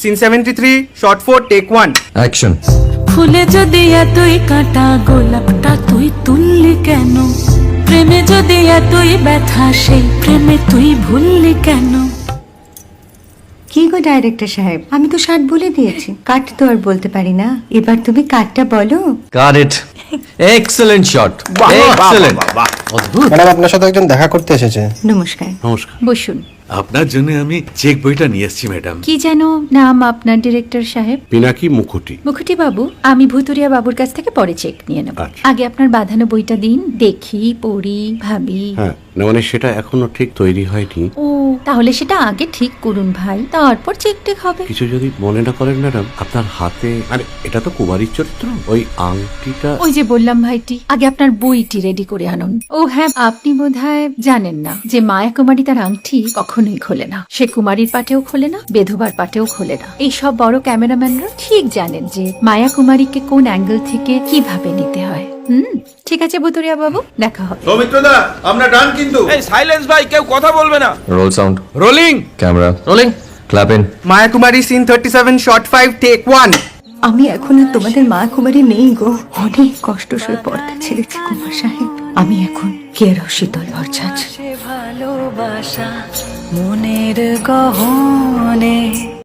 Scene 73 short 4 take 1 action. ফুলে যদি এতই কাটা গোলাপটা তুই তুললি কেন? প্রেমে যদি এতই ব্যথা সেই প্রেমে তুই ভুললি কেন? কি গো ডাইরেক্টর সাহেব, আমি তো 60 বলে দিয়েছি, কাট তো আর বলতে পারি না, এবার তুমি কাটটা বলো। Got it. Excellent shot, excellent. অদ্ভুত। ম্যাডাম আপনার সাথে একজন দেখা করতে এসেছে। নমস্কার। নমস্কার। বসুন। আপনার জন্য আমি চেক বইটা নিয়ে এসেছি ম্যাডাম। কি যেন নাম আপনার ডিরেক্টর সাহেব? পিনাকি মুখোটি। মুখুটি বাবু, আমি ভুতুরিয়া বাবুর কাছ থেকে পরে চেক নিয়ে নেব। আচ্ছা। আগে আপনার বাঁধানো বইটা দিন, দেখি, পড়ি, ভাবি। হ্যাঁ, না মানে সেটা এখনো ঠিক তৈরি হয়নি। ও, তাহলে সেটা আগে ঠিক করুন ভাই, তারপর চেক টেক হবে। কিছু যদি মনে না করেন ম্যাডাম, আপনার হাতে, আরে এটা তো কুমারীর চরিত্র, ওই আংটিটা। ওই যে বললাম ভাইটি, আগে আপনার বইটি রেডি করে আনুন। ও হ্যাঁ, আপনি বোধহয় জানেন না যে মায়া কুমারী তার আংটি কখনোই খোলে না। সে কুমারীর পাটেও খোলে না, বেধবার পাটেও খোলে না। এই সব বড় ক্যামেরাম্যানরা ঠিক জানেন যে মায়া কুমারীকে কোন অ্যাঙ্গেল থেকে কিভাবে নিতে হয়। ঠিক আছে ভুতুরিয়া বাবু, দেখা হবে। সৌমিত্রদা, আমরা ডান কিন্তু। এই সাইলেন্স ভাই, কেউ কথা বলবে না। Roll sound, rolling. Camera rolling, clap in. Maya Kumari scene 37 shot 5 take 1। আমি এখন আর তোমাদের মা কুমারী নেই গো, অনেক কষ্ট সয়ে পর্দা ছেড়েছি কুমার সাহেব। আমি এখন কেরো শীতল ভরছাছ। ভালোবাসা মনের গহনে